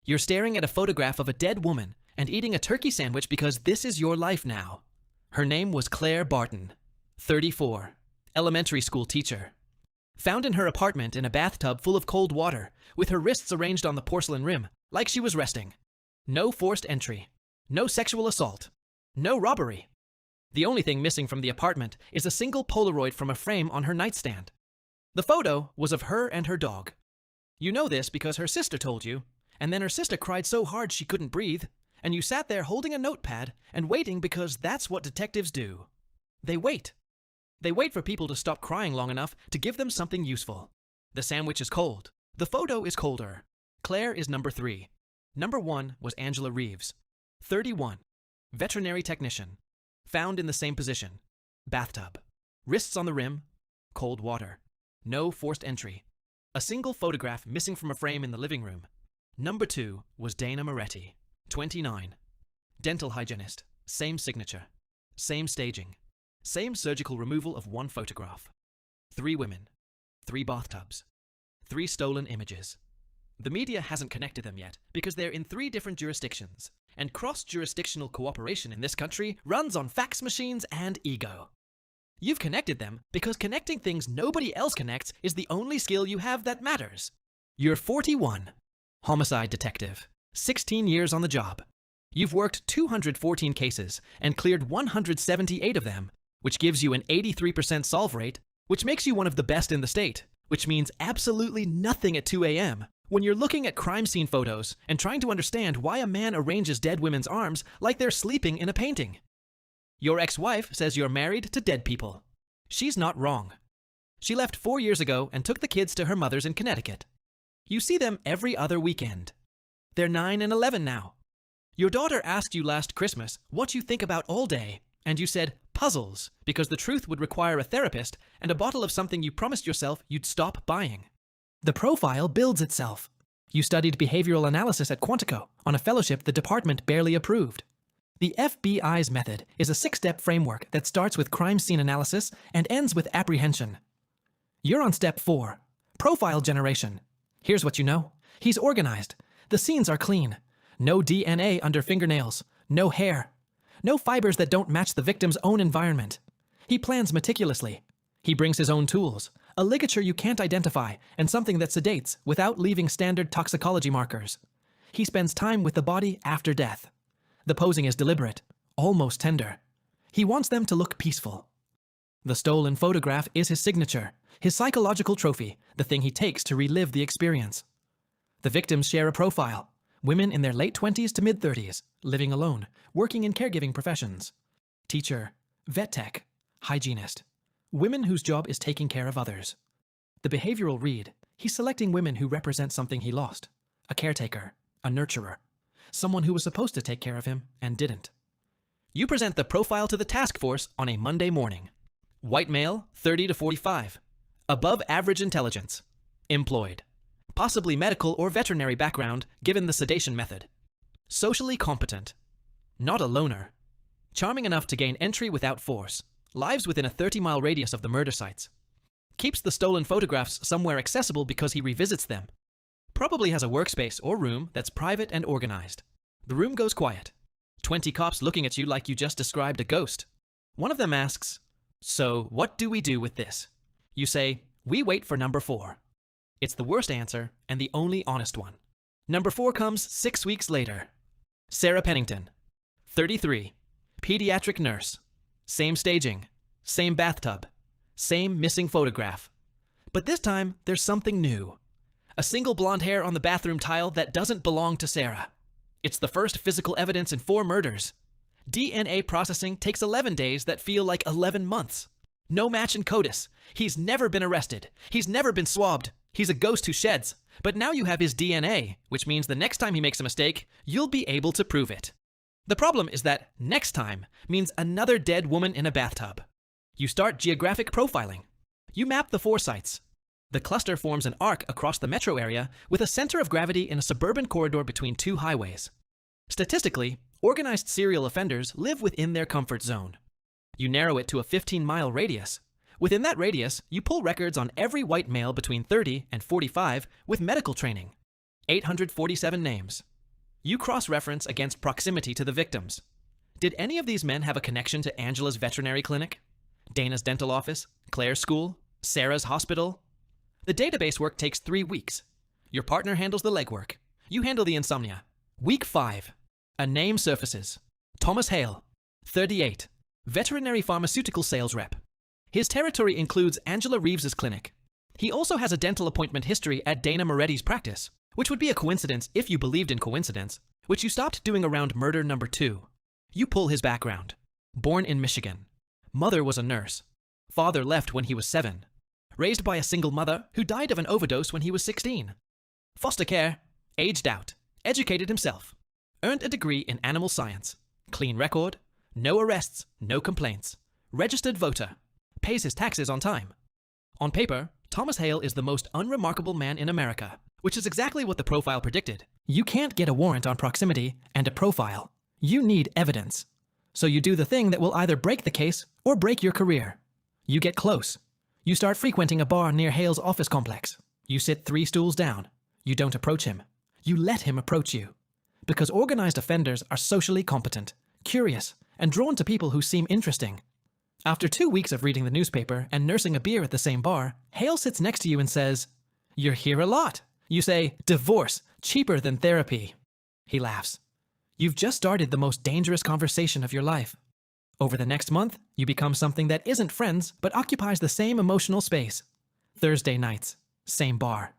You're staring at a photograph of a dead woman and eating a turkey sandwich because this is your life now. Her name was Claire Barton, 34, elementary school teacher. Found in her apartment in a bathtub full of cold water, with her wrists arranged on the porcelain rim, like she was resting. No forced entry. No sexual assault. No robbery. The only thing missing from the apartment is a single Polaroid from a frame on her nightstand. The photo was of her and her dog. You know this because her sister told you, and then her sister cried so hard she couldn't breathe, and you sat there holding a notepad and waiting because that's what detectives do. They wait. They wait for people to stop crying long enough to give them something useful. The sandwich is cold. The photo is colder. Claire is number 3. Number 1 was Angela Reeves, 31, veterinary technician. Found in the same position. Bathtub. Wrists on the rim. Cold water. No forced entry. A single photograph missing from a frame in the living room. Number 2 was Dana Moretti, 29. Dental hygienist. Same signature. Same staging. Same surgical removal of 1 photograph. 3 women. 3 bathtubs. 3 stolen images. The media hasn't connected them yet because they're in 3 different jurisdictions, and cross-jurisdictional cooperation in this country runs on fax machines and ego. You've connected them because connecting things nobody else connects is the only skill you have that matters. You're 41. Homicide detective. 16 years on the job. You've worked 214 cases and cleared 178 of them, which gives you an 83% solve rate, which makes you one of the best in the state, which means absolutely nothing at 2 a.m. when you're looking at crime scene photos and trying to understand why a man arranges dead women's arms like they're sleeping in a painting. Your ex-wife says you're married to dead people. She's not wrong. She left 4 years ago and took the kids to her mother's in Connecticut. You see them every other weekend. They're 9 and 11 now. Your daughter asked you last Christmas what you think about all day, and you said puzzles, because the truth would require a therapist and a bottle of something you promised yourself you'd stop buying. The profile builds itself. You studied behavioral analysis at Quantico on a fellowship the department barely approved. The FBI's method is a 6-step framework that starts with crime scene analysis and ends with apprehension. You're on step 4, profile generation. Here's what you know. He's organized. The scenes are clean. No DNA under fingernails. No hair. No fibers that don't match the victim's own environment. He plans meticulously. He brings his own tools, a ligature you can't identify, and something that sedates without leaving standard toxicology markers. He spends time with the body after death. The posing is deliberate, almost tender. He wants them to look peaceful. The stolen photograph is his signature, his psychological trophy, the thing he takes to relive the experience. The victims share a profile. Women in their late 20s to mid-30s, living alone, working in caregiving professions. Teacher, vet tech, hygienist. Women whose job is taking care of others. The behavioral read, he's selecting women who represent something he lost. A caretaker, a nurturer. Someone who was supposed to take care of him and didn't. You present the profile to the task force on a Monday morning. White male, 30 to 45. Above average intelligence. Employed. Possibly medical or veterinary background given the sedation method. Socially competent. Not a loner. Charming enough to gain entry without force. Lives within a 30-mile radius of the murder sites. Keeps the stolen photographs somewhere accessible because he revisits them. Probably has a workspace or room that's private and organized. The room goes quiet. 20 cops looking at you like you just described a ghost. One of them asks, "So what do we do with this?" You say, "We wait for number 4. It's the worst answer and the only honest one. Number 4 comes 6 weeks later. Sarah Pennington, 33, pediatric nurse. Same staging, same bathtub, same missing photograph. But this time, there's something new. A single blonde hair on the bathroom tile that doesn't belong to Sarah. It's the first physical evidence in 4 murders. DNA processing takes 11 days that feel like 11 months. No match in CODIS. He's never been arrested. He's never been swabbed. He's a ghost who sheds. But now you have his DNA, which means the next time he makes a mistake, you'll be able to prove it. The problem is that next time means another dead woman in a bathtub. You start geographic profiling. You map the 4 sites. The cluster forms an arc across the metro area with a center of gravity in a suburban corridor between 2 highways. Statistically, organized serial offenders live within their comfort zone. You narrow it to a 15-mile radius. Within that radius, you pull records on every white male between 30 and 45 with medical training. 847 names. You cross-reference against proximity to the victims. Did any of these men have a connection to Angela's veterinary clinic, Dana's dental office, Claire's school, Sarah's hospital? The database work takes 3 weeks. Your partner handles the legwork. You handle the insomnia. Week 5. A name surfaces. Thomas Hale, 38, veterinary pharmaceutical sales rep. His territory includes Angela Reeves's clinic. He also has a dental appointment history at Dana Moretti's practice, which would be a coincidence if you believed in coincidence, which you stopped doing around murder number 2. You pull his background. Born in Michigan. Mother was a nurse. Father left when he was 7. Raised by a single mother who died of an overdose when he was 16. Foster care. Aged out. Educated himself. Earned a degree in animal science. Clean record. No arrests. No complaints. Registered voter. Pays his taxes on time. On paper, Thomas Hale is the most unremarkable man in America, which is exactly what the profile predicted. You can't get a warrant on proximity and a profile. You need evidence. So you do the thing that will either break the case or break your career. You get close. You start frequenting a bar near Hale's office complex. You sit 3 stools down. You don't approach him. You let him approach you. Because organized offenders are socially competent, curious, and drawn to people who seem interesting. After 2 weeks of reading the newspaper and nursing a beer at the same bar, Hale sits next to you and says, "You're here a lot." You say, "Divorce, cheaper than therapy." He laughs. You've just started the most dangerous conversation of your life. Over the next month, you become something that isn't friends, but occupies the same emotional space. Thursday nights, same bar.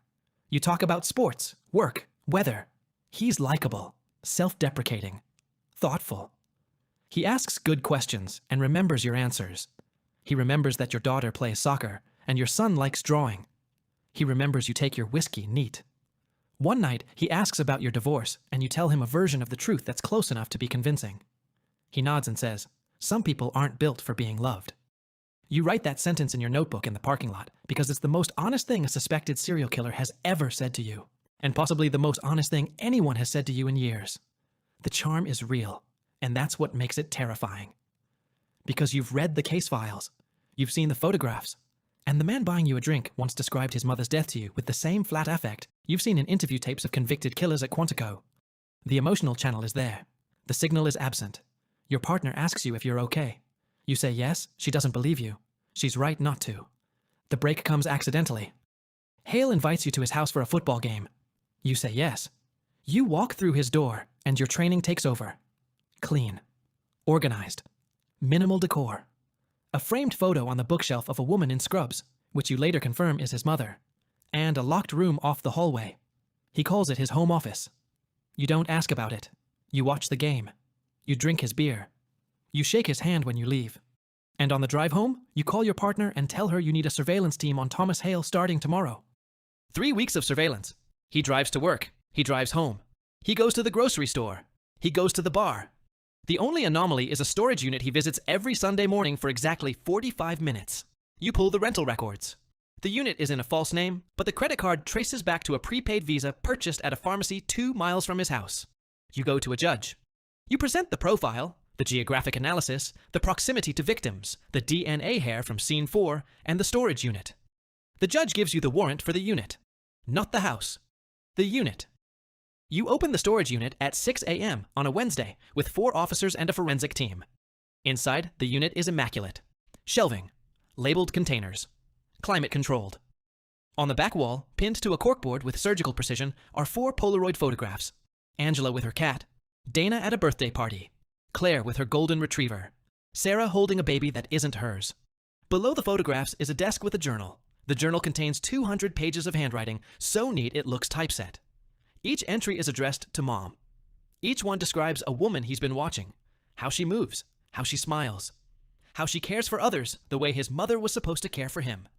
You talk about sports, work, weather. He's likable, self-deprecating, thoughtful. He asks good questions and remembers your answers. He remembers that your daughter plays soccer and your son likes drawing. He remembers you take your whiskey neat. One night, he asks about your divorce and you tell him a version of the truth that's close enough to be convincing. He nods and says, "Some people aren't built for being loved." You write that sentence in your notebook in the parking lot because it's the most honest thing a suspected serial killer has ever said to you, and possibly the most honest thing anyone has said to you in years. The charm is real, and that's what makes it terrifying. Because you've read the case files, you've seen the photographs, and the man buying you a drink once described his mother's death to you with the same flat affect you've seen in interview tapes of convicted killers at Quantico. The emotional channel is there. The signal is absent. Your partner asks you if you're okay. You say yes, she doesn't believe you. She's right not to. The break comes accidentally. Hale invites you to his house for a football game. You say yes. You walk through his door, and your training takes over. Clean. Organized. Minimal decor. A framed photo on the bookshelf of a woman in scrubs, which you later confirm is his mother. And a locked room off the hallway. He calls it his home office. You don't ask about it. You watch the game. You drink his beer. You shake his hand when you leave. And on the drive home, you call your partner and tell her you need a surveillance team on Thomas Hale starting tomorrow. 3 weeks of surveillance. He drives to work. He drives home. He goes to the grocery store. He goes to the bar. The only anomaly is a storage unit he visits every Sunday morning for exactly 45 minutes. You pull the rental records. The unit is in a false name, but the credit card traces back to a prepaid Visa purchased at a pharmacy 2 miles from his house. You go to a judge. You present the profile, the geographic analysis, the proximity to victims, the DNA hair from scene 4, and the storage unit. The judge gives you the warrant for the unit. Not the house. The unit. You open the storage unit at 6 a.m. on a Wednesday with 4 officers and a forensic team. Inside, the unit is immaculate. Shelving. Labeled containers. Climate controlled. On the back wall, pinned to a corkboard with surgical precision, are 4 Polaroid photographs. Angela with her cat. Dana at a birthday party. Claire with her golden retriever. Sarah holding a baby that isn't hers. Below the photographs is a desk with a journal. The journal contains 200 pages of handwriting, so neat it looks typeset. Each entry is addressed to Mom. Each one describes a woman he's been watching. How she moves. How she smiles. How she cares for others the way his mother was supposed to care for him.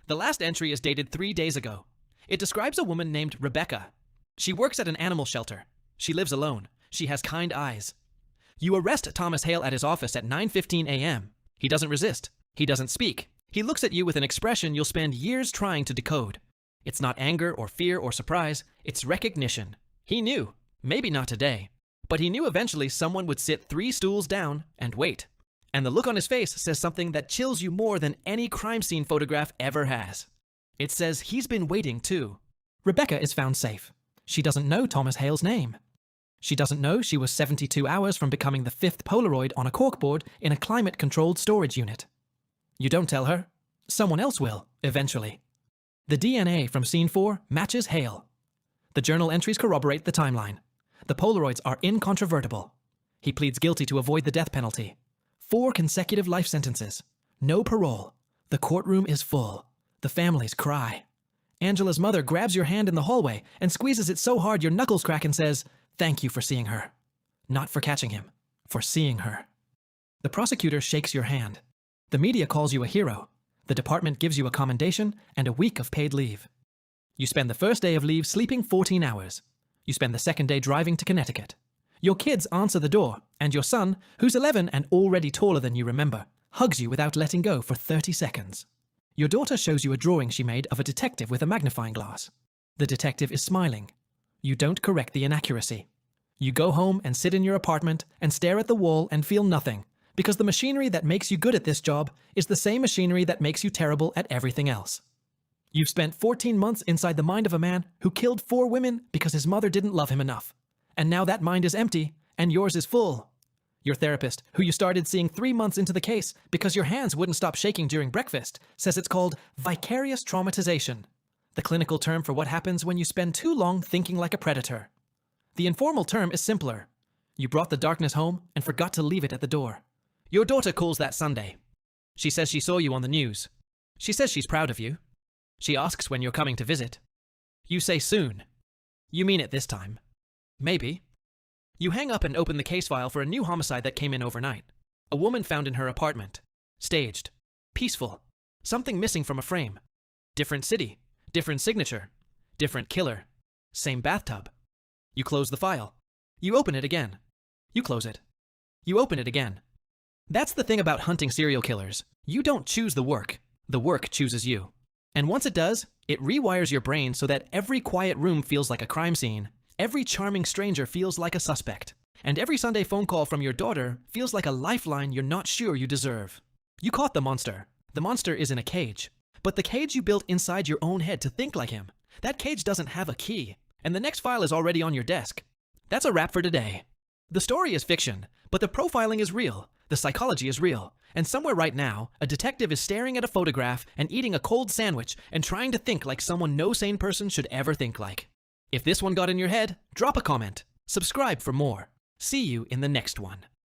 The last entry is dated 3 days ago. It describes a woman named Rebecca. She works at an animal shelter. She lives alone. She has kind eyes. You arrest Thomas Hale at his office at 9:15 a.m. He doesn't resist. He doesn't speak. He looks at you with an expression you'll spend years trying to decode. It's not anger or fear or surprise. It's recognition. He knew. Maybe not today. But he knew eventually someone would sit 3 stools down and wait. And the look on his face says something that chills you more than any crime scene photograph ever has. It says he's been waiting too. Rebecca is found safe. She doesn't know Thomas Hale's name. She doesn't know she was 72 hours from becoming the 5th Polaroid on a corkboard in a climate-controlled storage unit. You don't tell her. Someone else will, eventually. The DNA from Scene 4 matches Hale. The journal entries corroborate the timeline. The Polaroids are incontrovertible. He pleads guilty to avoid the death penalty. 4 consecutive life sentences. No parole. The courtroom is full. The families cry. Angela's mother grabs your hand in the hallway and squeezes it so hard your knuckles crack and says, "Thank you for seeing her." Not for catching him, for seeing her. The prosecutor shakes your hand. The media calls you a hero. The department gives you a commendation and a week of paid leave. You spend the first day of leave sleeping 14 hours. You spend the second day driving to Connecticut. Your kids answer the door, and your son, who's 11 and already taller than you remember, hugs you without letting go for 30 seconds. Your daughter shows you a drawing she made of a detective with a magnifying glass. The detective is smiling. You don't correct the inaccuracy. You go home and sit in your apartment and stare at the wall and feel nothing, because the machinery that makes you good at this job is the same machinery that makes you terrible at everything else. You've spent 14 months inside the mind of a man who killed 4 women because his mother didn't love him enough. And now that mind is empty, and yours is full. Your therapist, who you started seeing 3 months into the case because your hands wouldn't stop shaking during breakfast, says it's called vicarious traumatization, the clinical term for what happens when you spend too long thinking like a predator. The informal term is simpler. You brought the darkness home and forgot to leave it at the door. Your daughter calls that Sunday. She says she saw you on the news. She says she's proud of you. She asks when you're coming to visit. You say soon. You mean it this time. Maybe. You hang up and open the case file for a new homicide that came in overnight. A woman found in her apartment. Staged. Peaceful. Something missing from a frame. Different city. Different signature. Different killer. Same bathtub. You close the file. You open it again. You close it. You open it again. That's the thing about hunting serial killers. You don't choose the work. The work chooses you. And once it does, it rewires your brain so that every quiet room feels like a crime scene. Every charming stranger feels like a suspect. And every Sunday phone call from your daughter feels like a lifeline you're not sure you deserve. You caught the monster. The monster is in a cage. But the cage you built inside your own head to think like him, that cage doesn't have a key. And the next file is already on your desk. That's a wrap for today. The story is fiction, but the profiling is real. The psychology is real. And somewhere right now, a detective is staring at a photograph and eating a cold sandwich and trying to think like someone no sane person should ever think like. If this one got in your head, drop a comment. Subscribe for more. See you in the next one.